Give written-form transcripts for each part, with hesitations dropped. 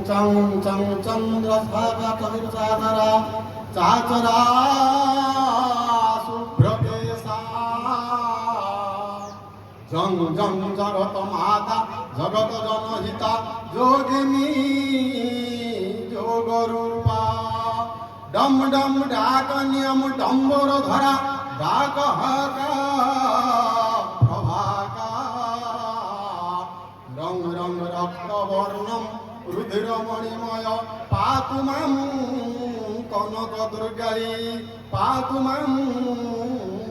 চং চং চন্দ্র সাগরা চাচরা শুভ্রকেশা জং জং জগত মাতা জগত জনহিতা যোগিনী যোগরূপা ডম ডম ডাক নিয়ম ডম্বর ধরা ডাক হাকা প্রভাকা রং রং রক্ত বর্ণম রুধির মণিময় পাতু মাম কনক দুর্গাই পাতু মাম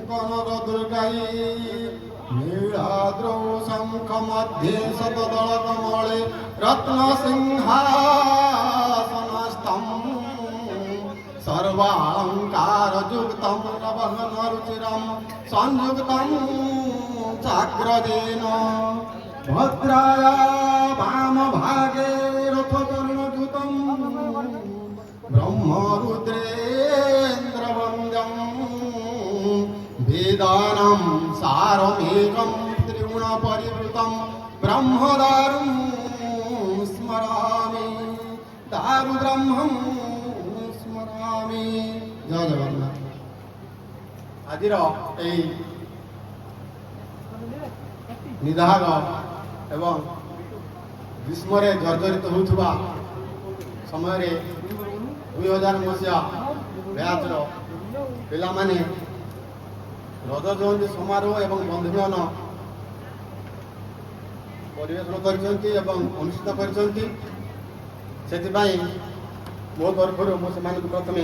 কনক দুর্গাই নীলাদ্রৌ শঙ্খ মধ্যে শতদল কমলে রত্ন সিংহাসনস্থম সর্বালঙ্কার যুক্তম নবঘন রুচিরম সংযুক্তম চাক্রদেন ভদ্রায়া বাম ভাগে রথকর্ণযুতম ব্রহ্মরুদ্রেন্দ্রবন্দ্যম বেদানাম সারমেকম ত্রিগুণ পরিবৃতম ব্রহ্মদারুম স্মরামি দারু ব্রহ্মম স্মরামি। জয় জগন্নাথ। আজির এই নিদাগ এবং গ্রীষ্মরে জর্জরিত ହେଉଥିବା ସମୟରେ 2000 ମସିହା ବ୍ୟାଚର ପିଲାମାନେ ରଜ ଜୟନ୍ତୀ ସମାରୋହ ଏବଂ ବନ୍ଧୁମିଳନ ପରିବେଷଣ କରିଛନ୍ତି ଏବଂ ଅନୁଷ୍ଠିତ କରିଛନ୍ତି। ସେଥିପାଇଁ ମୋ ତରଫରୁ ମୁଁ ସେମାନଙ୍କୁ ପ୍ରଥମେ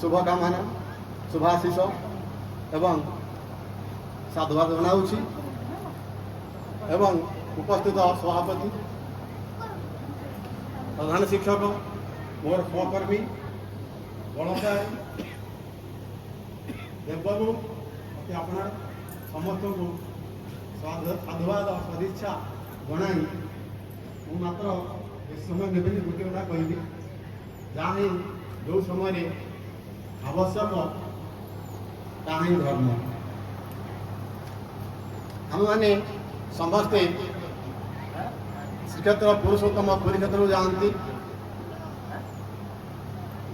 ଶୁଭକାମନା ଶୁଭାଶିଷ ଏବଂ ସାଧୁବାଦ ଜଣାଉଛି ଏବଂ ଉପସ୍ଥିତ ସଭାପତି ପ୍ରଧାନ ଶିକ୍ଷକ ମୋର ସହକର୍ମୀ ଗଣସାର ଦେବବାବୁ ମୋତେ ଆପଣ ସମସ୍ତଙ୍କୁ ସାଧୁବାଦ ସଦିଚ୍ଛା ଜଣାଇ ମୁଁ ମାତ୍ର ଏ ସମୟ ନେବିନି ଗୋଟିଏ କଥା କହିବି, ଯାହା ହିଁ ଯେଉଁ ସମୟରେ ଆବଶ୍ୟକ ତାହା ହିଁ ଧର୍ମ। ଆମେମାନେ ସମସ୍ତେ ଶ୍ରୀକ୍ଷେତ୍ର ପୁରୁଷୋତ୍ତମ ପୁରୀ କ୍ଷେତ୍ରକୁ ଯାଆନ୍ତି।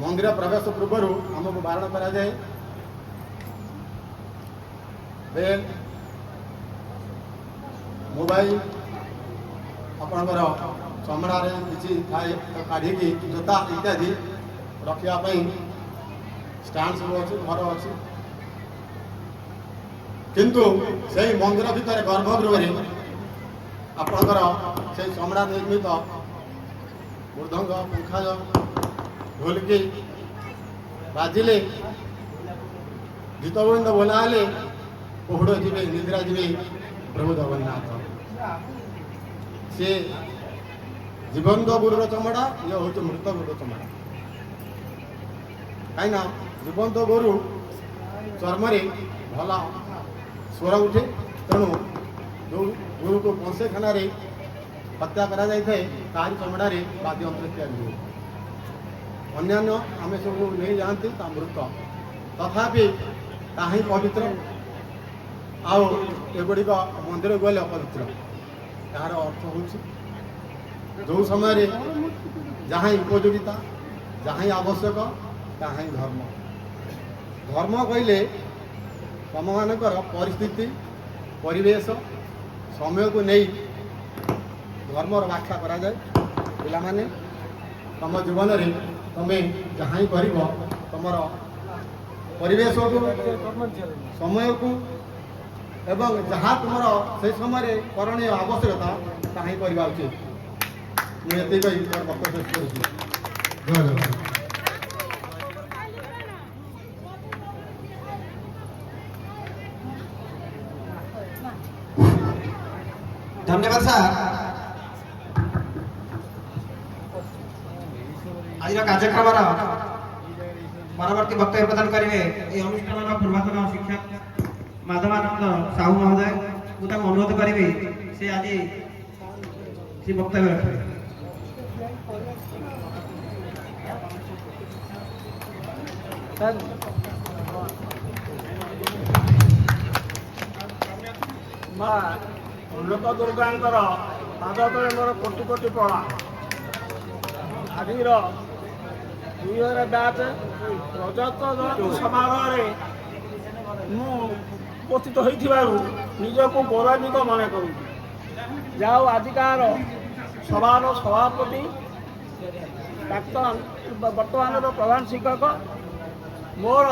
ମନ୍ଦିର ପ୍ରବେଶ ପୂର୍ବରୁ ଆମକୁ ବାରଣ କରାଯାଏ ବେଲ୍ ମୋବାଇଲ ଆପଣଙ୍କର ଚମଡ଼ାରେ କିଛି ଥାଏ କାଢ଼ିକି ଜୋତା ଇତ୍ୟାଦି ରଖିବା ପାଇଁ ଷ୍ଟାଣ୍ଡ ସବୁ ଅଛି, ଘର ଅଛି। କିନ୍ତୁ ସେଇ ମନ୍ଦିର ଭିତରେ ଗର୍ଭଗୃହରେ ଆପଣଙ୍କର ସେଇ ଚମଡ଼ା ନିର୍ମିତ ମୃଦଙ୍ଗ ପଙ୍ଖାଜ ଢୋଲକି ବାଜିଲେ ଗୀତ ଗୋବିନ୍ଦ ବୋଲା ହେଲେ ପହୁଡ଼ ଯିବେ, ନିଦ୍ରା ଯିବେ ପ୍ରଭୁ ଜଗନ୍ନାଥ। ସେ ଜୀବନ୍ତ ଗୋରୁର ଚମଡ଼ା, ଇଏ ହେଉଛି ମୃତ ଗୋରୁର ଚମଡ଼ା। କାହିଁକିନା ଜୀବନ୍ତ ଗୋରୁ ଚର୍ମରେ ଭଲ ସ୍ୱର ଉଠେ, ତେଣୁ ଯେଉଁ ଗୋରୁକୁ କଂସେଖାନାରେ ହତ୍ୟା କରାଯାଇଥାଏ ତାହାରି ଚମଡ଼ାରେ ବାଦ୍ୟଯନ୍ତ୍ର ତିଆରି ହୁଏ। ଅନ୍ୟାନ୍ୟ ଆମେ ସବୁ ନେଇଯାଆନ୍ତି ତା ମୃତ, ତଥାପି ତାହା ହିଁ ପବିତ୍ର। ଆଉ ଏଗୁଡ଼ିକ ମନ୍ଦିର ଗଲେ ଅପବିତ୍ର। ଏହାର ଅର୍ଥ ହେଉଛି ଯେଉଁ ସମୟରେ ଯାହା ହିଁ ଉପଯୋଗିତା, ଯାହା ହିଁ ଆବଶ୍ୟକ ତାହା ହିଁ ଧର୍ମ। ଧର୍ମ କହିଲେ ତମମାନଙ୍କର ପରିସ୍ଥିତି, ପରିବେଶ, ସମୟକୁ ନେଇ ଧର୍ମର ବ୍ୟାଖ୍ୟା କରାଯାଏ। ପିଲାମାନେ ତମ ଜୀବନରେ ତମେ ଯାହା ହିଁ କରିବ ତମର ପରିବେଶକୁ, ସମୟକୁ ଏବଂ ଯାହା ତୁମର ସେହି ସମୟରେ କରଣୀୟ ଆବଶ୍ୟକତା ତାହା ହିଁ କରିବା ଉଚିତ। ମୁଁ ଏତିକି କହି ମୋର ବକ୍ତବ୍ୟ ଶେଷ କରୁଛି। ଜୟ ଜଗନ୍ନାଥ। धन्यवाद सार। आज कार्यक्रम परवर्ती वक्तव्य प्रदान करेंगे ये अनुष्ठान पूर्वातन शिक्षक माधवानंद साहू महोदय। मुझे अनुरोध करी से आज से वक्तव्य रखें। लोक दुर्गांकर पाद तले मोर कोटि कोटि प्रणाम। ଆଜିର 2000 ବ୍ୟାଚ୍ ରଜତ ଜୟନ୍ତୀ ସମାରୋହରେ ମୁଁ ଉପସ୍ଥିତ ହୋଇଥିବାରୁ ନିଜକୁ ଗୌରବାନ୍ୱିତ ମନେ କରୁଛି। ଯାହା ହଉ ଆଜିକାର ସଭାର ସଭାପତି ବର୍ତ୍ତମାନର ପ୍ରଧାନ ଶିକ୍ଷକ ମୋର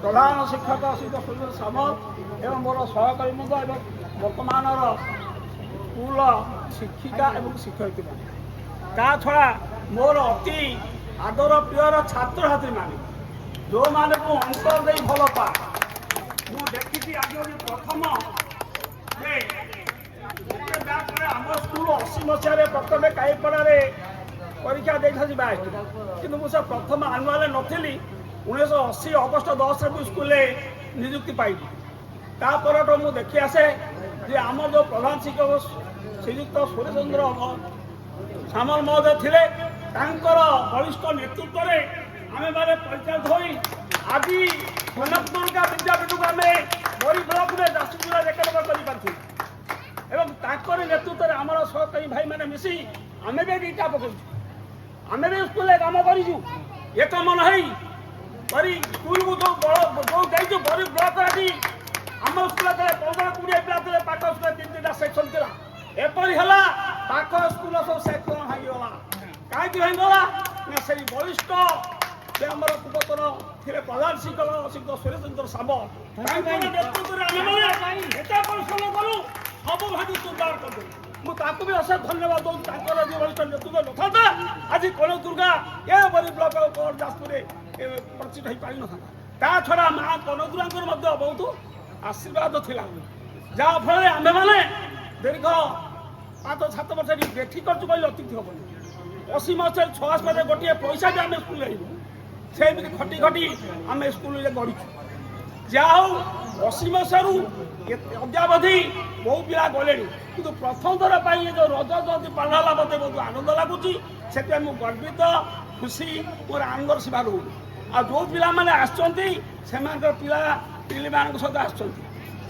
ପ୍ରଧାନ ଶିକ୍ଷକ ଶ୍ରୀ ସୁନ୍ଦର ସାମଲ ଏବଂ ମୋର ସହକର୍ମୀଙ୍କ ଏବଂ ବର୍ତ୍ତମାନର ସ୍କୁଲ ଶିକ୍ଷିକା ଏବଂ ଶିକ୍ଷୟିତ୍ରୀମାନେ, ତା ଛଡ଼ା ମୋର ଅତି ଆଦର ପ୍ରିୟର ଛାତ୍ରଛାତ୍ରୀମାନେ ଯେଉଁମାନଙ୍କୁ ଅନ୍ତର ଦେଇ ଭଲ ପାଏ। ମୁଁ ଦେଖିଛି ଆଜି ହେଉଛି ପ୍ରଥମ ଯେ ଗୋଟେ ବ୍ୟାଚରେ ଆମ ସ୍କୁଲ 80 ମସିହାରେ ପ୍ରଥମେ କାଇପଡ଼ାରେ ପରୀକ୍ଷା ଦେଇଥାନ୍ତି ବ୍ୟାଚ୍, କିନ୍ତୁ ମୁଁ ସେ ପ୍ରଥମ ଆନୁଆଲରେ ନଥିଲି। 1980 ଅଗଷ୍ଟ 10ରେ ମୁଁ ସ୍କୁଲରେ ନିଯୁକ୍ତି ପାଇଲି। ତାପରଠୁ ମୁଁ ଦେଖି ଆସେ ଯେ ଆମର ଯେଉଁ ପ୍ରଧାନ ଶିକ୍ଷକ ଶ୍ରୀଯୁକ୍ତ ସୁରେଶ ଚନ୍ଦ୍ର ସାମଲ ମହୋଦୟ ଥିଲେ, ତାଙ୍କର ବଳିଷ୍ଠ ନେତୃତ୍ୱରେ ଆମେମାନେ ପରିଚାଳିତ ହୋଇ ଆଜି କନକଦୁର୍ଗା ବିଦ୍ୟାପୀଠକୁ ଆମେ ବରୀ ବ୍ଲକରେ ଯାଜପୁର ଏକଲବ୍ୟ କରିପାରିଛୁ। ଏବଂ ତାଙ୍କର ନେତୃତ୍ୱରେ ଆମର ସହକର୍ମୀ ଭାଇମାନେ ମିଶି ଆମେ ବି ଏଇଟା ପକାଇଛୁ। ଆମେ ବି ସ୍କୁଲରେ କାମ କରିଛୁ। ଏକ ମନ ହେଇ ବରୀ ସ୍କୁଲକୁ ଯେଉଁ ଯାଇଛୁ ବରୀ ବ୍ଲକ ଆଜି ଆମ ସ୍କୁଲ 15-20 ପିଲା ଥିଲେ। ପାଖ ସ୍କୁଲ 3-3ଟା ସେକ୍ସନ ଥିଲା। ଏପରି ହେଲା ପାଖ ସ୍କୁଲ ସବୁ ସେକ୍ସନ ଭାଙ୍ଗିଗଲା। କାହିଁକି ଭାଙ୍ଗିଗଲା ନା ସେଇ ବଳିଷ୍ଠ ସେ ଆମର ପୂର୍ବତନ ଥିଲେ ପ୍ରଧାନ ଶିକ୍ଷକ ଶିକ୍ଷକ ସୁରେଶ ଚନ୍ଦ୍ର ସାମଲ, ତାଙ୍କର ନେତୃତ୍ୱରେ ଆମେମାନେ ଏତେ ପରିଶ୍ରମ କଲୁ, ସବୁ ଭାଙ୍ଗି ଚୂର୍ମାର କରିଦେଲୁ। ମୁଁ ତାଙ୍କୁ ବି ଅଶେଷ ଧନ୍ୟବାଦ ଦେଉଛି। ତାଙ୍କର ଯେ ବଳିଷ୍ଠ ନେତୃତ୍ୱ ନଥାନ୍ତା ଆଜି କନକଦୁର୍ଗା ଏ ବରୀ ବ୍ଲକ ଯାଜପୁରରେ ପ୍ରଚିତ ହେଇପାରିନଥାନ୍ତା। ତା ଛଡ଼ା ମା କନକଦୁର୍ଗାଙ୍କର ମଧ୍ୟ ବହୁତ ଆଶୀର୍ବାଦ ଥିଲା, ଯାହାଫଳରେ ଆମେମାନେ ଦୀର୍ଘ 5-7 ବର୍ଷ ବେଠି କରିଛୁ କହିଲେ ଅତିଥି ହେବନି। 80 ମସିହାରେ 6 ମାସରେ ଗୋଟିଏ ପଇସା ବି ଆମେ ସ୍କୁଲରେ ହେଇନୁ। ସେମିତି ଖଟି ଖଟି ଆମେ ସ୍କୁଲରେ ଗଢ଼ିଛୁ। ଯାହା ହଉ 80 ମସିହାରୁ ଅଦ୍ୟାବଧି ବହୁ ପିଲା ଗଲେଣି, କିନ୍ତୁ ପ୍ରଥମ ଥର ପାଇଁ ଏ ଯେଉଁ ରଜ ଜୟନ୍ତୀ ପାଳନ ହେଲା ମୋତେ ବହୁତ ଆନନ୍ଦ ଲାଗୁଛି। ସେଥିପାଇଁ ମୁଁ ଗର୍ବିତ, ଖୁସି, ମୋର ଆନନ୍ଦର ସୀମା ରହୁନି। ଆଉ ଯେଉଁ ପିଲାମାନେ ଆସିଛନ୍ତି ସେମାନଙ୍କର ପିଲାମାନଙ୍କ ସହିତ ଆସିଛନ୍ତି,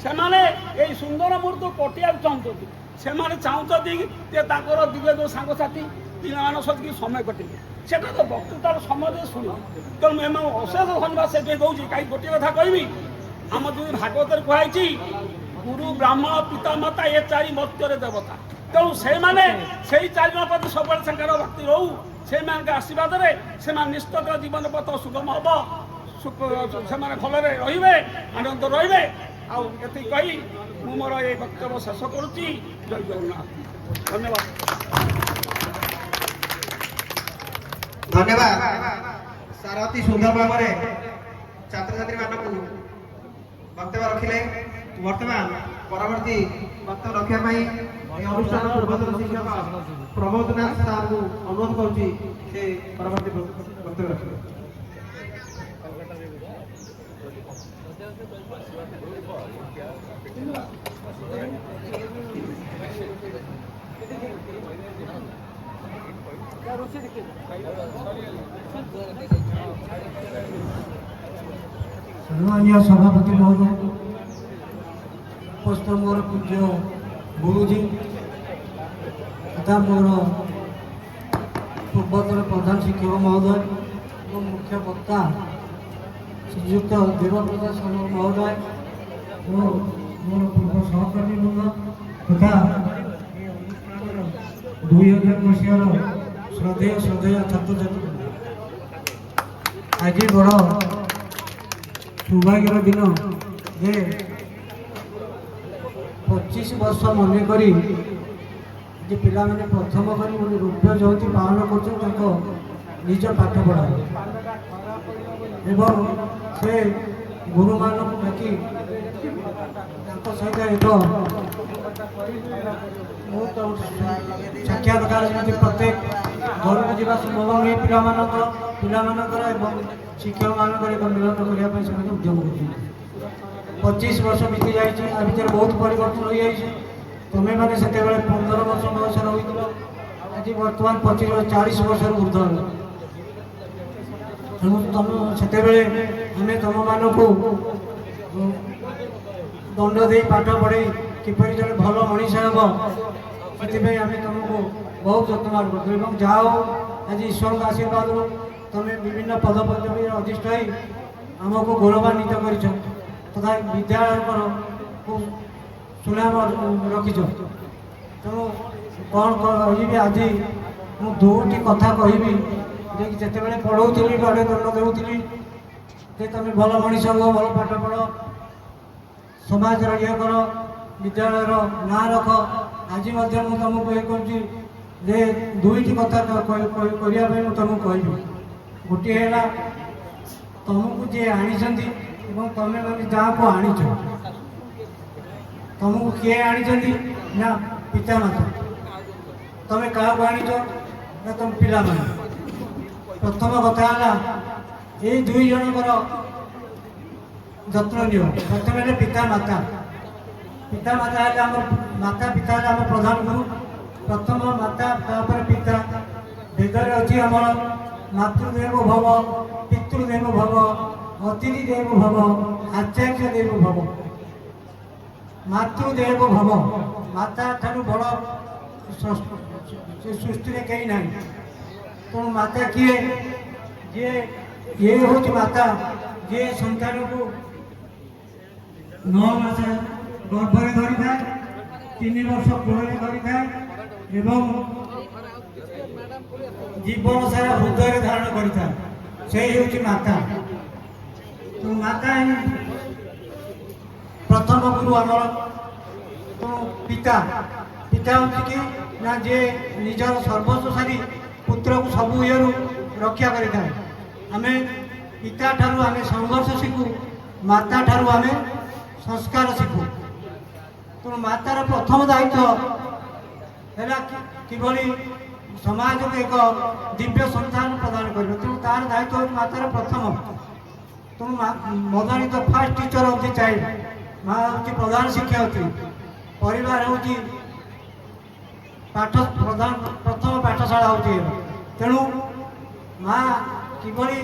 ସେମାନେ ଏଇ ସୁନ୍ଦର ମୁହୂର୍ତ୍ତ କଟିବାକୁ ଚାହୁଁଛନ୍ତି। ସେମାନେ ଚାହୁଁଛନ୍ତି ଯେ ତାଙ୍କର ଦିଗ ଯେଉଁ ସାଙ୍ଗସାଥି ପିଲାମାନଙ୍କ ସହିତ କି ସମୟ କଟିବେ। ସେଟା ତ ବକ୍ତୃତାର ସମୟରେ ଶୁଣିବ। ତେଣୁ ଏମାନଙ୍କୁ ଅଶେଷ ଧନ୍ୟବାଦ ସେଥିପାଇଁ ଦେଉଛି। କାହିଁକି ଗୋଟିଏ କଥା କହିବି, ଆମ ଯଦି ଭାଗବତରେ କୁହାଯାଇଛି ଗୁରୁ ବ୍ରାହ୍ମଣ ପିତାମାତା ଏ 4 ମର୍ତ୍ତ୍ୟରେ ଦେବତା। ତେଣୁ ସେମାନେ ସେଇ 4 ଜଣ ପ୍ରତି ସବୁବେଳେ ତାଙ୍କର ଭକ୍ତି ରହୁ। ସେମାନଙ୍କ ଆଶୀର୍ବାଦରେ ସେମାନେ ନିଶ୍ଚିତ ଜୀବନ ପଥ ସୁଗମ ହେବ, ସେମାନେ ଭଲରେ ରହିବେ, ଆନନ୍ଦ ରହିବେ। ଆଉ ଏତିକି କହି ମୁଁ ମୋର ଏ ବକ୍ତବ୍ୟ ଶେଷ କରୁଛି। ଜୟ ଜଗନ୍ନାଥ। ଧନ୍ୟବାଦ। ଧନ୍ୟବାଦ ସାର୍, ଅତି ସୁନ୍ଦର ଭାବରେ ଛାତ୍ରଛାତ୍ରୀମାନଙ୍କୁ ବକ୍ତବ୍ୟ ରଖିଲେ। ବର୍ତ୍ତମାନ ପରବର୍ତ୍ତୀ ବକ୍ତବ୍ୟ ରଖିବା ପାଇଁ ଏହି ଅନୁଷ୍ଠାନ ପୂର୍ବତନ ଶିକ୍ଷକ ପ୍ରମୋଦ ନାଥ ସାର୍ଙ୍କୁ ଅନୁରୋଧ କରୁଛି ସେ ପରବର୍ତ୍ତୀ ବକ୍ତବ୍ୟ ରଖିବେ। सम्मानीय सभापति महोदय, उपस्थित मोर पूज्य गुरुजी तथा मोर पूर्वतन प्रधान शिक्षक महोदय और मुख्य वक्ता श्रीयुक्त देवप्रसाद सामल महोदय और मोर पूर्व सहकर्मी वृंद तथा 2000 मसीहार श्रद्धेय छात्र छात्री, आज बड़ सौभाग्यर दिन जे 25 वर्ष मन करी जे पिला माने प्रथम करी गोटे रूप्य जयंती पालन कर निज पाठ पढ़ा एवं से गुरु मान डाकी सहित एक साक्षात्कार जमी प्रत्येक घर को जावा संभव नहीं पिलामानकर एवं शिक्षक मानकर एक मिलन करने उद्यम कर 25 वर्ष बीती जाए भर बहुत परिवर्तन हो जाए। तुम्हें मैंने से 15 वर्ष बयसर होता आज बर्तमान 25-40 वर्ष ऊर्ध तुम से आम तुम मान को दंड दे पाठ पढ़े किपर जन भल मनीष हम से तुमको ବହୁତ ଯତ୍ନବାନ କରୁଛ ଏବଂ ଯାହା ହଉ ଆଜି ଈଶ୍ୱରଙ୍କ ଆଶୀର୍ବାଦରୁ ତୁମେ ବିଭିନ୍ନ ପଦପଦବୀରେ ଅଧିଷ୍ଠ ହୋଇ ଆମକୁ ଗୌରବାନ୍ୱିତ କରିଛ ତଥା ବିଦ୍ୟାଳୟଙ୍କର ସୁନାମ ରଖିଛ। ତେଣୁ କ'ଣ କହିବି ଆଜି ମୁଁ ଦୁଇଟି କଥା କହିବି ଯେ ଯେତେବେଳେ ପଢ଼ଉଥିଲି ବଡ଼େ ଦଣ୍ଡ ଦେଉଥିଲି ଯେ ତୁମେ ଭଲ ମଣିଷ ହୁଅ, ଭଲ ପାଠ ପଢ଼, ସମାଜର ଇଏ କର, ବିଦ୍ୟାଳୟର ନାଁ ରଖ। ଆଜି ମଧ୍ୟ ମୁଁ ତୁମକୁ ଇଏ କରୁଛି ଯେ ଦୁଇଟି କଥା କରିବା ପାଇଁ ମୁଁ ତୁମକୁ କହିବି। ଗୋଟିଏ ହେଲା ତୁମକୁ ଯିଏ ଆଣିଛନ୍ତି ଏବଂ ତୁମେ ମାନେ ଯାହାକୁ ଆଣିଛ, ତୁମକୁ କିଏ ଆଣିଛନ୍ତି ନା ପିତାମାତା। ତୁମେ କାହାକୁ ଆଣିଛ ନା ତୁମ ପିଲାମାନେ। ପ୍ରଥମ କଥା ହେଲା ଏଇ ଦୁଇ ଜଣଙ୍କର ଯତ୍ନ ନିଅ। ପ୍ରଥମେ ହେଲେ ପିତାମାତା। ପିତାମାତା ହେଲେ ଆମର ମାତା ପିତା ହେଲେ ଆମ ପ୍ରଧାନ ଗୁରୁ। ପ୍ରଥମ ମାତା, ତାପରେ ପିତା। ବେଦରେ ଅଛି ଆମର ମାତୃଦେବ ଭବ, ପିତୃଦେବ ଭବ, ଅତିଥି ଦେବ ଭବ, ଆଚାର୍ଯ୍ୟ ଦେବ ଭବ। ମାତୃଦେବ ଭବ, ମାତା ଠାରୁ ବଡ଼ ସେ ସୃଷ୍ଟିରେ କେହି ନାହିଁ। ତେଣୁ ମାତା କିଏ? ଇଏ ହେଉଛି ମାତା ଯିଏ ସନ୍ତାନକୁ 9 ମାସ ଗର୍ଭରେ ଧରିଥାଏ, 3 ବର୍ଷ କୋଳରେ ଧରିଥାଏ ଏବଂ ଜୀବନ ସାରା ହୃଦୟରେ ଧାରଣ କରିଥାଏ। ସେଇ ହେଉଛି ମାତା। ତେଣୁ ମାତା ହିଁ ପ୍ରଥମ ଗୁରୁ ଆମର। ତେଣୁ ପିତା ହେଉଛି କି ନା ଯିଏ ନିଜର ସର୍ବସ୍ୱ ସାରି ପୁତ୍ରକୁ ସବୁ ଇଏରୁ ରକ୍ଷା କରିଥାଏ। ଆମେ ପିତା ଠାରୁ ଆମେ ସଂଘର୍ଷ ଶିଖୁ, ମାତା ଠାରୁ ଆମେ ସଂସ୍କାର ଶିଖୁ। ତେଣୁ ମାତାର ପ୍ରଥମ ଦାୟିତ୍ୱ ହେଲା କିଭଳି ସମାଜକୁ ଏକ ଦିବ୍ୟ ସନ୍ତାନ ପ୍ରଦାନ କରିବ। ତେଣୁ ତାର ଦାୟିତ୍ୱ ହେଉଛି ମାତାର ପ୍ରଥମ। ତେଣୁ mother is the first teacher of the child. ମା ହେଉଛି ପ୍ରଧାନ ଶିକ୍ଷୟିତ୍ରୀ। ପରିବାର ହେଉଛି ପ୍ରଥମ ପାଠଶାଳା ହେଉଛି। ତେଣୁ ମା କିଭଳି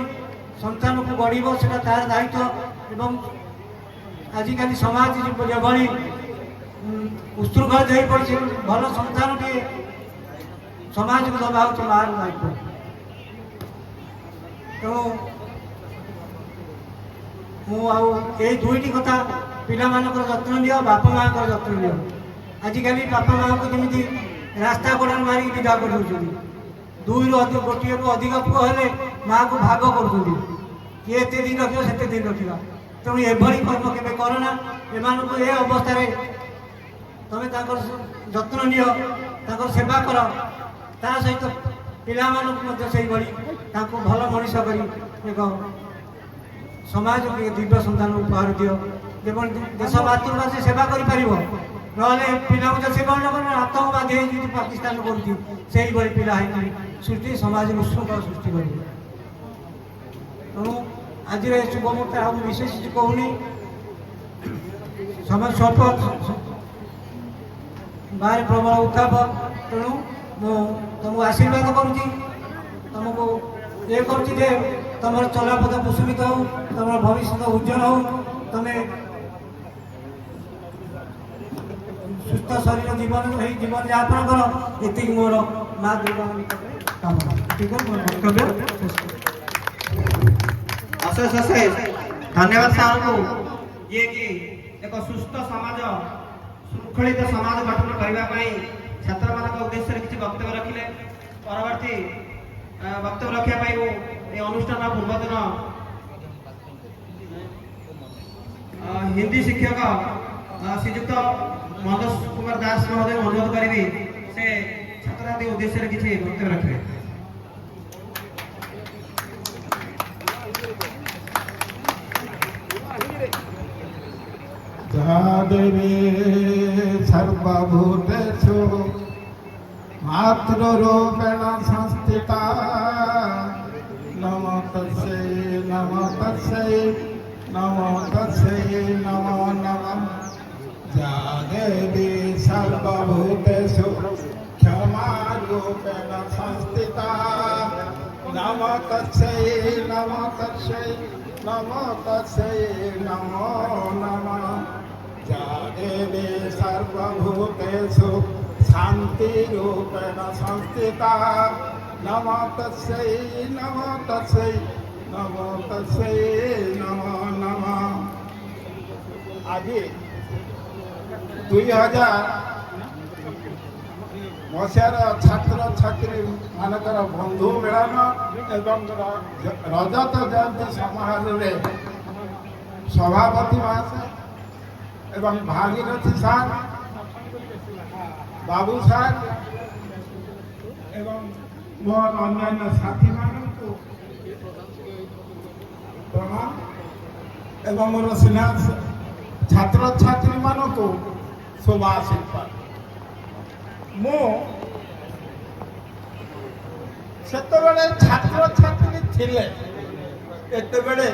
ସନ୍ତାନକୁ ଗଢ଼ିବ ସେଟା ତାର ଦାୟିତ୍ୱ। ଏବଂ ଆଜିକାଲି ସମାଜ ଯେଭଳି ଉତ୍ସୃଙ୍ଖଳ ଦେଇ ପଡ଼ିଛି, ଭଲ ସନ୍ତାନଟିଏ ସମାଜକୁ ଦେବା ହେଉଛି ମାର ଦାୟିତ୍ୱ। ତେଣୁ ମୁଁ ଆଉ ଏଇ ଦୁଇଟି କଥା, ପିଲାମାନଙ୍କର ଯତ୍ନ ନିଅ, ବାପା ମାଆଙ୍କର ଯତ୍ନ ନିଅ। ଆଜିକାଲି ବାପା ମାଆଙ୍କୁ ଯେମିତି ରାସ୍ତା କଡ଼ରେ ମାରିକି ବିଦା କରିଦେଉଛନ୍ତି। ଗୋଟିଏରୁ ଅଧିକ ପୁଅ ହେଲେ ମାଆକୁ ଭାଗ କରୁଛନ୍ତି, କିଏ ଏତେ ଦିନ ରଖିବ ସେତେ ଦିନ ରଖିବା। ତେଣୁ ଏଭଳି କର୍ମ କେବେ କର ନା। ଏମାନଙ୍କୁ ଏ ଅବସ୍ଥାରେ ତମେ ତାଙ୍କର ଯତ୍ନ ନିଅ, ତାଙ୍କର ସେବା କର। ତା ସହିତ ପିଲାମାନଙ୍କୁ ମଧ୍ୟ ସେଇଭଳି ତାଙ୍କୁ ଭଲ ମଣିଷ କରି ଏକ ସମାଜକୁ ଦିବ୍ୟ ସନ୍ତାନ ଉପହାର ଦିଅ। ଯେଭଳି ଦେଶ ମାତୃଭାଷା ସେବା କରିପାରିବ। ନହେଲେ ପିଲାଙ୍କୁ ଯଦି ସେବା ନ କରେ ଆତଙ୍କବାଦୀ ହେଇକି ପାକିସ୍ତାନ କରୁଛି, ସେଇଭଳି ପିଲା ହେଇକି ସୃଷ୍ଟି ସମାଜରେ ଉତ୍ସୃଙ୍ଖଳ ସୃଷ୍ଟି କରିବ। ତେଣୁ ଆଜିର ଏ ଶୁଭ ମୁହୂର୍ତ୍ତେ ଆଉ ବିଶେଷ କିଛି କହୁନି। ସମାଜ ସ୍ୱଳ୍ପ ବାହାରେ ପ୍ରବଳ ଉତ୍ତାପ। ତେଣୁ ମୁଁ ତୁମକୁ ଆଶୀର୍ବାଦ କରୁଛି, ତୁମକୁ ଇଏ କରୁଛି ଯେ ତୁମର ଚଲାପଥ କୁସୁମିତ ହଉ, ତୁମର ଭବିଷ୍ୟତ ଉଜ୍ଜଳ ହଉ, ତୁମେ ସୁସ୍ଥ ଶରୀର ଜୀବନ ଯାପନ କର। ଏତିକି ମୋର ମା ଦୁର୍ଗାଙ୍କ ନିକଟରେ କାମନା। ଠିକ ମୋର ବକ୍ତବ୍ୟ ଅଶେଷ ଅଶେଷ ଧନ୍ୟବାଦ ସାର୍ଙ୍କୁ, ଯିଏକି ଏକ ସୁସ୍ଥ ସମାଜ, ଶୃଙ୍ଖଳିତ ସମାଜ ଗଠନ କରିବା ପାଇଁ ଛାତ୍ରମାନଙ୍କ ଉଦ୍ଦେଶ୍ୟରେ କିଛି ବକ୍ତବ୍ୟ ରଖିଲେ। ପରବର୍ତ୍ତୀ ବକ୍ତବ୍ୟ ରଖିବା ପାଇଁ ମୁଁ ଏ ଅନୁଷ୍ଠାନ ପୂର୍ବତନ ହିନ୍ଦୀ ଶିକ୍ଷକ ଶ୍ରୀଯୁକ୍ତ ମନୋଜ କୁମାର ଦାସ ମହୋଦୟ ଅନୁରୋଧ କରିବି ସେ ଛାତ୍ରଛାତ୍ରୀ ଉଦ୍ଦେଶ୍ୟରେ କିଛି ବକ୍ତବ୍ୟ ରଖିବେ। देवी सर्वभूतेषु मातृरूपेण संस्थिता नमो तस्यै नमो तस्यै नमो तस्यै नमो नमः। या देवी सर्वभूतेषु क्षमारूपेण संस्थिता नमो तस्यै नमो तस्यै नमो तस्यै नमो नमः। या देवी सर्वभूतेषु शान्तिरूपेण संस्थिता नमो तस्यै नमो तस्यै नमो तस्यै नमो नमः। आज 2000 मसीहार छात्र छात्री मानकर बंधु मिलन एवं रजत जयंती समारोह सभापति महाशय एवं भागीरथी सार बाबू सार एवं मोर अन्य साथी मानक प्रणाम एवं मोर स्नेह छात्र छात्री मानक शुभ आशीर्वाद। मु सेतबेले छात्र छात्री थिले एतेबेले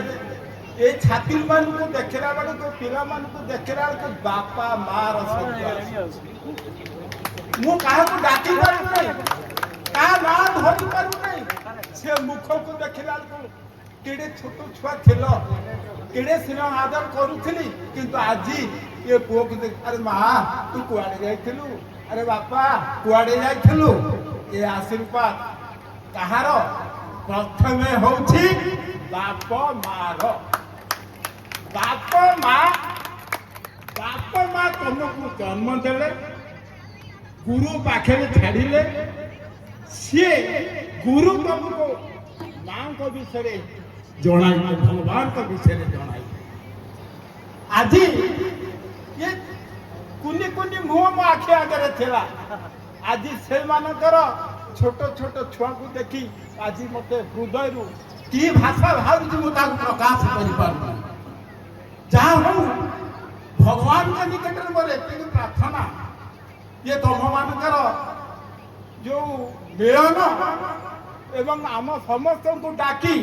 ये छात्री मानक देखला बेले तो पिला मानक देखला बेले बापा मार शब्द मु काहा को डाकी पारु नहीं का ना धरि पारु नहीं से मुख को देखला को केडे छोट छुआ थिलो केडे सिनेमा आदर करूथली किंतु आजी ये पुओ को देख अरे मां तू कुआडे जाइथिलु अरे बापा कुआडे जाइथिलु ये आशीर्वाद कहार प्रथमे होउछि बाप मार बाप मां तुमको जन्म देले गुरु पाखे छाड़िले सी गुरु तुमको मां को विषय जनाई भगवान को विषय जनाई आज ये कुनी कुनी मुह मो आखि आगे थिला आज से मानकर छोट छोट छुआ को देखी आज मत हृदय रु की भाषा भावुची मु प्रकाश कर पारु जहाँ हूँ भगवान के निकट में मोर एति प्रार्थना ये तुम मानकर जो मिलन एवं आम समस्त को डाकी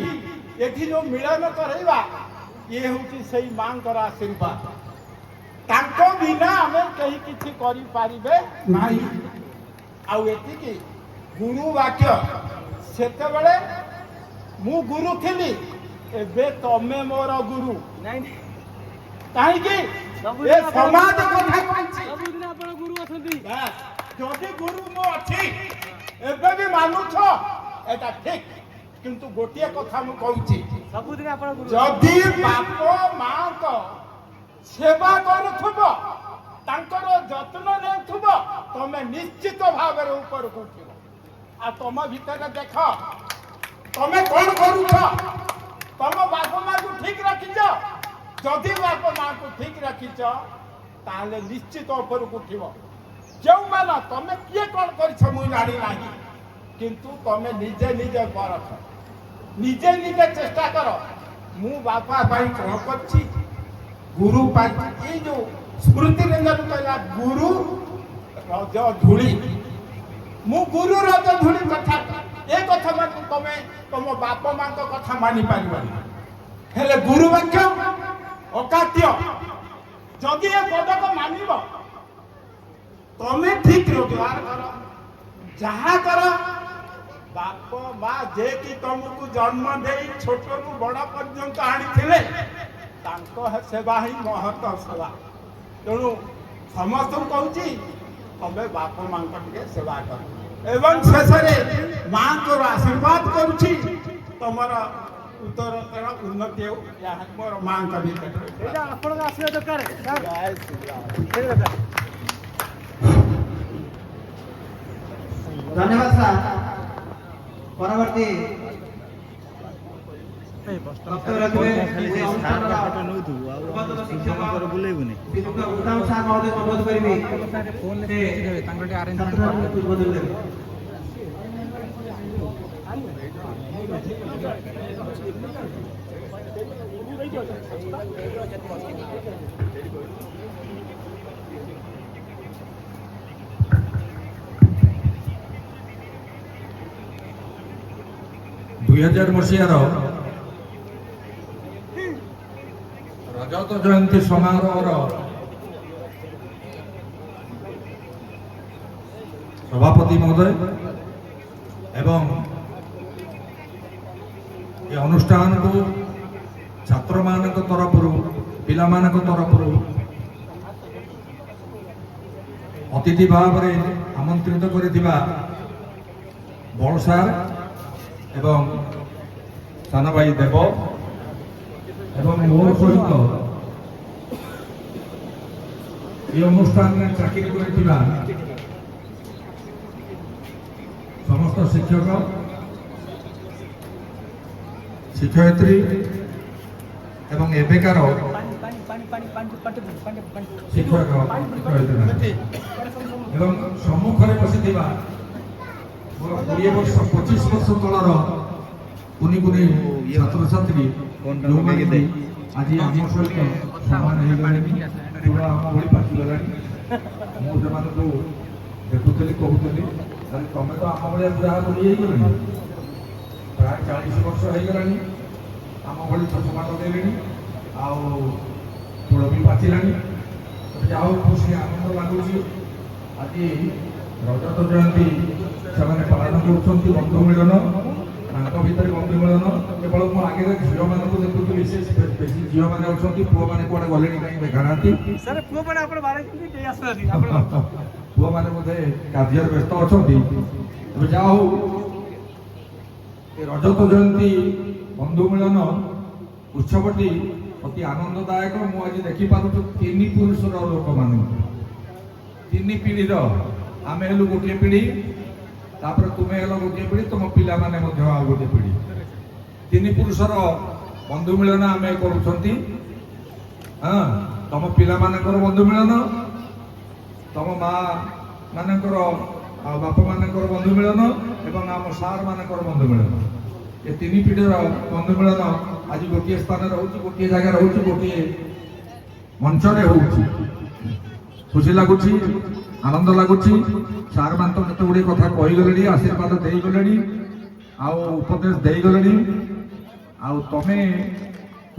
एठी जो मिलन करवा ये हूँ से माँ आशीर्वाद तांको बिना आम कहीं किसी करें आती गुरु वाक्य सेते बड़े मु गुरु थी एबे तमे मोर गुरु कहीं समाज कथा जदि गुरु मो अच्छी एबे भी मानुछ एटा ठीक किंतु गोटिए कथा मु कहूची जदि बाप मां को सेवा करुथुबो तांकर जत्न नेथुबो तमे निश्चित भाव रे ऊपर उठिबो आ तम भीतर देख तमे कोन करूछ तम बाप मां को ठीक रखिछ जदि बाप मां को ठीक रखिछ ताले निश्चित ऊपर उठिब जो माना तमे किए कोन करिछ मु जानि नाही किंतु तमे निजे निजे परख निजे निजे चेष्टा कर मु बापा भाई कोन करछि गुरु पाई ये जो स्मृति रंजन कहला गुरु रज धूली मु गुरु रज धूली कथा ए कथा मान तमे तम बाप मां को कथा मानि पारिबानी हेले गुरु वाक्य अकाट्य जदि ए पदक मानिब तमे ठीक रोजगार कर जहा कर बाप मां जे कि तुमको जन्म देई छोट रु बड़ा पर्यंत आनी थिले तांको सेवा ही महत सेवा तेणु समस्त कहूँ तमें बाप मां टे सेवा कर एवं शेष मां को आशीर्वाद करुच्ची तुम उत्तरोत्तर उन्नति हो मोर मां का भी धन्यवाद सर परवर्ती वक्तव्य रखिबे बुलेबुनी उत्तम सार महोदय संबोध करिबे फोन ले तांगटे अरेंज उद्बोधन देबे 2000 मसीहार रजत जयंती समारोह सभापति महोदय एवं ये अनुष्ठान को छात्र मान तरफ पिला मान तरफ अतिथि भाव में আমন্ত্রিত କରିଥିବା ବଡ଼ ସାର୍ ଏବଂ ସାନ ଭାଇ ଦେବ ଏବଂ ମୋ ସହିତ এই অনুষ্ঠানে চাকরি করেছিলেন সমস্ত শিক্ষক শিক্ষয়িত্রী এবং এবেকার শিক্ষক শিক্ষয়িত্রী এবং সম্মুখে বসিଥିବା ମୋର 20 ବର୍ଷ 25 ବର୍ଷ ତଳର କୁନି କୁନି ଛାତ୍ରଛାତ୍ରୀ ଯେଉଁମାନେ ଆଜି ଆମ ସହିତ ସମାନ ହେଇଗଲେଣି ପୁରା ଆମ ଭଳି ପାଚିଗଲାଣି। ମୁଁ ସେମାନଙ୍କୁ ଦେଖୁଥିଲି କହୁଥିଲି ତମେ ତ ଆମ ଭଳିଆ ବୁଢ଼ା ବୁଢ଼ୀ ହେଇଗଲେଣି, ପ୍ରାୟ 40 ବର୍ଷ ହେଇଗଲାଣି, ଆମ ଭଳି ଚଷମା ଲଗେଇଲେଣି, ଆଉ ଗୋଡ଼ ବି ପାଚିଲାଣି। ଯାହା ହଉ ଖୁସି ଆନନ୍ଦ ଲାଗୁଛି। ଆଜି ରଜତ ଜୟନ୍ତୀ ସେମାନେ ପାଳନ କରୁଛନ୍ତି, ବନ୍ଧୁ ମିଳନ, ତାଙ୍କ ଭିତରେ ବନ୍ଧୁ ମିଳନ। କେବଳ ମୁଁ ଆଗରେ ଝିଅମାନଙ୍କୁ ଦେଖୁଥିଲି, ବେଶୀ ଝିଅମାନେ ଅଛନ୍ତି, ପୁଅମାନେ କୁଆଡ଼େ ଗଲେଣି କାହିଁ ଦେଖାନାହାନ୍ତି। ପୁଅମାନେ ବୋଧେ କାର୍ଯ୍ୟରେ ବ୍ୟସ୍ତ ଅଛନ୍ତି। ଏବେ ଯାହା ହଉ ଏ ରଜତ ଜୟନ୍ତୀ ବନ୍ଧୁ ମିଳନ ଉତ୍ସବଟି ଅତି ଆନନ୍ଦଦାୟକ। ମୁଁ ଆଜି ଦେଖିପାରୁଛୁ 3 ପୁରୁଷର ଲୋକମାନଙ୍କୁ, 3 ପିଢ଼ିର। ଆମେ ହେଲୁ ଗୋଟିଏ ପିଢ଼ି, ତାପରେ ତୁମେ ହେଲ ଗୋଟିଏ ପିଢ଼ି, ତୁମ ପିଲାମାନେ ମଧ୍ୟ ଆଉ ଗୋଟିଏ ପିଢ଼ି। 3 ପୁରୁଷର ବନ୍ଧୁ ମିଳନ ଆମେ କରୁଛନ୍ତି। ହଁ, ତମ ପିଲାମାନଙ୍କର ବନ୍ଧୁ ମିଳନ, ତମ ମା ମାନଙ୍କର ଆଉ ବାପା ମାନଙ୍କର ବନ୍ଧୁ ମିଳନ ଏବଂ ଆମ ସାର୍ ମାନଙ୍କର ବନ୍ଧୁ ମିଳନ। ଏ 3 ପିଢ଼ିର ବନ୍ଧୁ ମିଳନ ଆଜି ଗୋଟିଏ ସ୍ଥାନରେ ହଉଛି, ଗୋଟିଏ ଜାଗାରେ ହଉଛି, ଗୋଟିଏ ମଞ୍ଚରେ ହଉଛି। ଖୁସି ଲାଗୁଛି, ଆନନ୍ଦ ଲାଗୁଛି। ସାର୍ ମାନେ ତ କେତେ ଗୁଡ଼ିଏ କଥା କହିଗଲେଣି, ଆଶୀର୍ବାଦ ଦେଇଗଲେଣି, ଆଉ ଉପଦେଶ ଦେଇଗଲେଣି। ଆଉ ତମେ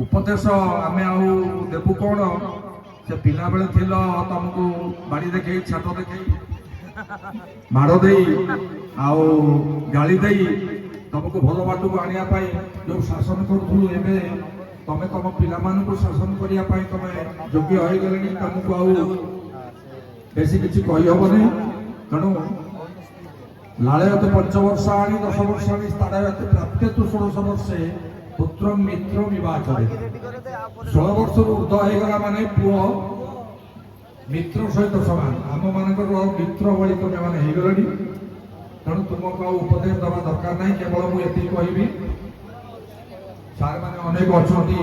ଉପଦେଶ ଆମେ ଆଉ ଦେବୁ କ'ଣ? ସେ ପିଲାବେଳେ ଥିଲ, ତମକୁ ବାଡ଼ି ଦେଖେଇ, ଛାଟ ଦେଖେଇ, ମାଡ଼ ଦେଇ ଆଉ ଗାଳି ଦେଇ ତମକୁ ଭଲ ବାଟକୁ ଆଣିବା ପାଇଁ ଯେଉଁ ଶାସନ କରୁଥିଲୁ, ଏବେ ତମେ ତମ ପିଲାମାନଙ୍କୁ ଶାସନ କରିବା ପାଇଁ ତମେ ଯୋଗ୍ୟ ହୋଇଗଲେଣି। ତମକୁ ଆଉ ବେଶୀ କିଛି କହିହବନି। ତେଣୁ ଲାଳୟତେ 5 ବର୍ଷ ଆଣି 10 ବର୍ଷ ଆଣି ସ୍ଥାଡ଼ୟତେ ପ୍ରାପ୍ତେତୁ 16 ବର୍ଷେ ପୁତ୍ର ମିତ୍ର ବିବାଚରେ। 16 ବର୍ଷରୁ ଉର୍ଦ୍ଧ୍ୱ ହେଇଗଲା ମାନେ ପୁଅ ମିତ୍ର ସହିତ ସମାନ। ଆମମାନଙ୍କର ମିତ୍ର ଭଳି ତମେ ମାନେ ହେଇଗଲେଣି। ତେଣୁ ତୁମକୁ ଆଉ ଉପଦେଶ ଦେବା ଦରକାର ନାହିଁ। କେବଳ ମୁଁ ଏତିକି କହିବି, ସାର୍ ମାନେ ଅନେକ ଅଛନ୍ତି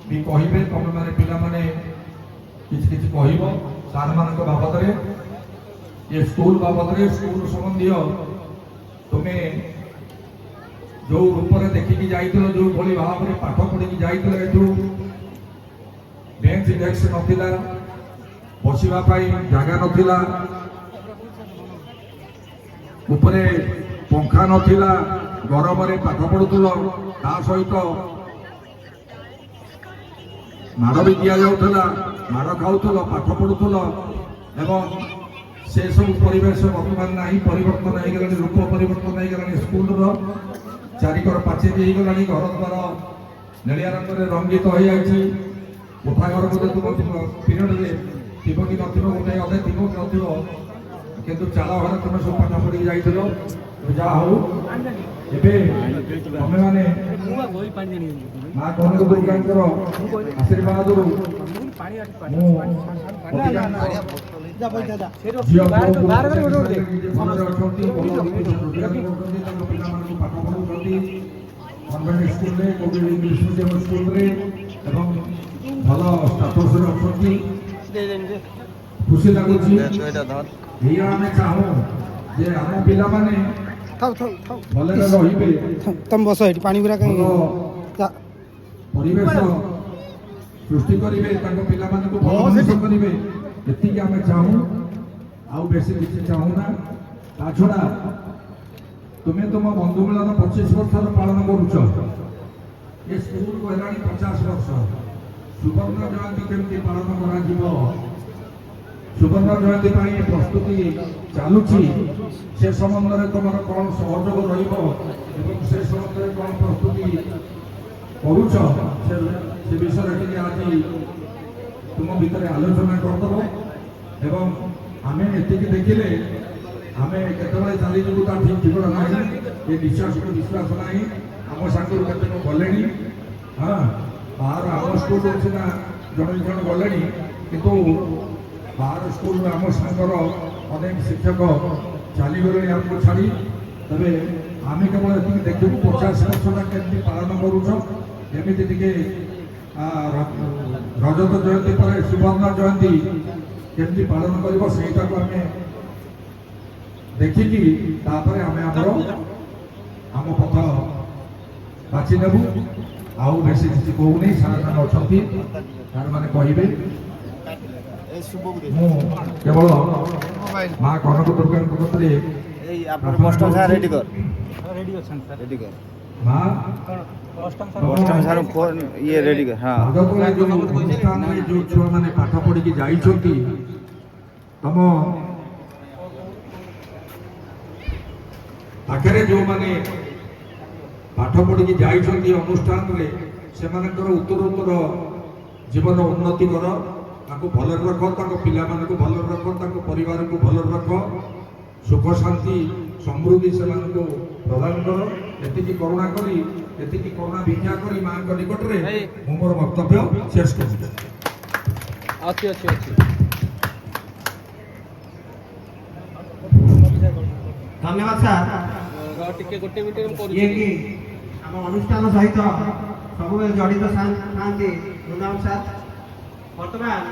ବି କହିବେ, ତମେ ମାନେ ପିଲାମାନେ କିଛି କିଛି କହିବ ସାର୍ ମାନଙ୍କ ବାବଦରେ, ଏ ସ୍କୁଲ ବାବଦରେ, ସ୍କୁଲ ସମ୍ବନ୍ଧୀୟ ତୁମେ ଯୋଉ ରୂପରେ ଦେଖିକି ଯାଇଥିଲ, ଯୋଉ ଭଳି ଭାବରେ ପାଠ ପଢିକି ଯାଇଥିଲ, ଏଠୁ ବେଞ୍ଚ ଡେସ୍କ ନଥିଲା, ବସିବା ପାଇଁ ଜାଗା ନଥିଲା, ଉପରେ ପଙ୍ଖା ନଥିଲା, ଗରମରେ ପାଠ ପଢୁଥିଲ, ତା ସହିତ ମାଡ଼ ବି ଦିଆଯାଉଥିଲା, ମାଡ଼ ଖାଉଥିଲ, ପାଠ ପଢୁଥିଲ ଏବଂ ସେ ସବୁ ପରିବେଶ ବର୍ତ୍ତମାନ ନାହିଁ। ପରିବର୍ତ୍ତନ ହେଇଗଲାଣି, ରୂପ ପରିବର୍ତ୍ତନ ହେଇଗଲାଣି। ସ୍କୁଲର ଚାରିକର ପାଚେରୀ ହେଇଗଲାଣି, ଘର ଦ୍ୱାର ନେଳିଆ ରଙ୍ଗରେ ରଙ୍ଗିତ ହେଇଯାଇଛି। କୋଠା ଘର ବୋଧେ ତୁମ ପିରିୟଡ଼ରେ ଥିବ କି ନଥିବ, ଗୋଟେ ଅଧେ ଥିବ କି ନଥିବ, କିନ୍ତୁ ଚାଳ ଘରେ ତୁମେ ସବୁ ପାଠ ପଢ଼ିକି ଯାଇଥିଲ। ଯାହା ହଉ ଏବେ ତମେ ମାନେ ମା କନକ ଦୁର୍ଗାଙ୍କର ଆଶୀର୍ବାଦରୁ ମୁଁ ଝିଅ ପୁଅଙ୍କୁ ଅଛନ୍ତି, ପିଲାମାନଙ୍କୁ ପାଠ ପଢ଼ାଉଛନ୍ତି କନଭେଣ୍ଟ ସ୍କୁଲରେ, କୋଉଠି ଇଂଲିଶ ମିଡ଼ିୟମ ସ୍କୁଲରେ ଏବଂ ଭଲ ଷ୍ଟାଟସରେ ଅଛନ୍ତି। ଖୁସି ଲାଗୁଛି। ଏଇଆ ଆମେ ଚାହୁଁ ଯେ ଆମ ପିଲାମାନେ ଭଲରେ ରହିବେ, ତମ ବସ ଏଠି ପାଣି ଗୁରା କାଇଁ ପରିବେଶ ସୃଷ୍ଟି କରିବେ, ତାଙ୍କ ପିଲାମାନଙ୍କୁ ଭଲ ମଣିଷ କରିବେ, ଏତିକି ଆମେ ଚାହୁଁ, ଆଉ ବେଶୀ କିଛି ଚାହୁଁନା। ତା ଛଡ଼ା ତୁମେ ତୁମ ବନ୍ଧୁ ମିଳନ 25 ବର୍ଷର ପାଳନ କରୁଛ, ଏ ସ୍କୁଲକୁ ହେଲାଣି 50 ବର୍ଷ। ସୁବର୍ଣ୍ଣ ଜୟନ୍ତୀ କେମିତି ପାଳନ କରାଯିବ, ସୁବର୍ଣ୍ଣ ଜୟନ୍ତୀ ପାଇଁ ପ୍ରସ୍ତୁତି ଚାଲୁଛି, ସେ ସମ୍ବନ୍ଧରେ ତୁମର କ'ଣ ସହଯୋଗ ରହିବ ଏବଂ ସେ ସମ୍ବନ୍ଧରେ କ'ଣ ପ୍ରସ୍ତୁତି କରୁଛ, ସେ ବିଷୟରେ ଟିକେ ଆଜି ତୁମ ଭିତରେ ଆଲୋଚନା କରିଦେବ। ଏବଂ ଆମେ ଏତିକି ଦେଖିଲେ ଆମେ କେତେବେଳେ ଚାଲିଯିବୁ ତା ଠିକ୍ ଠିକଣା ନାହିଁ। ଏ ବିଶ୍ୱାସକୁ ବିଶ୍ୱାସ ନାହିଁ। ଆମ ସାଙ୍ଗରୁ କେତେ ଲୋକ ଗଲେଣି। ହଁ, ବାହାର ଆମ ସ୍କୁଲରୁ ସିନା ଜଣେ ଜଣ ଗଲେଣି, କିନ୍ତୁ ବାହାର ସ୍କୁଲରୁ ଆମ ସାଙ୍ଗର ଅନେକ ଶିକ୍ଷକ ଚାଲିଗଲେଣି ଆମକୁ ଛାଡ଼ି। ତେବେ ଆମେ କେବଳ ଏତିକି ଦେଖିବୁ 50 ବର୍ଷଟା କେମିତି ପାଳନ କରୁଛ, ଏମିତି ଟିକେ ରଜତ ଜୟନ୍ତୀ ପରେ ସୁବର୍ଣ୍ଣ ଜୟନ୍ତୀ କେମିତି ପାଳନ କରିବ ସେଇଟାକୁ ଆମେ ଦେଖିକି ତାପରେ ଆମେ ଆମ ପଥ ବାଛି ନେବୁ। ଆଉ ବେଶୀ କିଛି କହୁନି, ସାର୍ମାନେ ଅଛନ୍ତି, ସାର୍ମାନେ କହିବେ। ମୁଁ କେବଳ ମା କନକ ଦୁର୍ଗାଙ୍କ କତିରେ ମା ଅନୁଷ୍ଠାନରେ ଯୋଉ ଛୁଆମାନେ ପାଠ ପଢିକି ଯାଇଛନ୍ତି, ତମ ପାଖରେ ଯୋଉମାନେ ପାଠ ପଢିକି ଯାଇଛନ୍ତି ଅନୁଷ୍ଠାନରେ, ସେମାନଙ୍କର ଉତ୍ତରୋତ୍ତର ଜୀବନ ଉନ୍ନତି କର, ତାଙ୍କୁ ଭଲରେ ରଖ, ତାଙ୍କ ପିଲାମାନଙ୍କୁ ଭଲରେ ରଖ, ତାଙ୍କ ପରିବାରକୁ ଭଲରେ ରଖ, ସୁଖ ଶାନ୍ତି ସମୃଦ୍ଧି ସେମାନଙ୍କୁ ପ୍ରଦାନ କର। ଏତିକି କରୁଣା କରି, ଏତିକି କରୁଣା ଭିକ୍ଷା କରି ମାଙ୍କ ନିକଟରେ ମୁଁ ମୋର ବକ୍ତବ୍ୟ ଶେଷ କରୁଛି। ଧନ୍ୟବାଦ ସାର୍। ଇଏ କି ଆମ ଅନୁଷ୍ଠାନ ସହିତ ସବୁବେଳେ ଜଡ଼ିତ ଥାଆନ୍ତି ବୃନ୍ଦାବନ ସାର୍। ବର୍ତ୍ତମାନ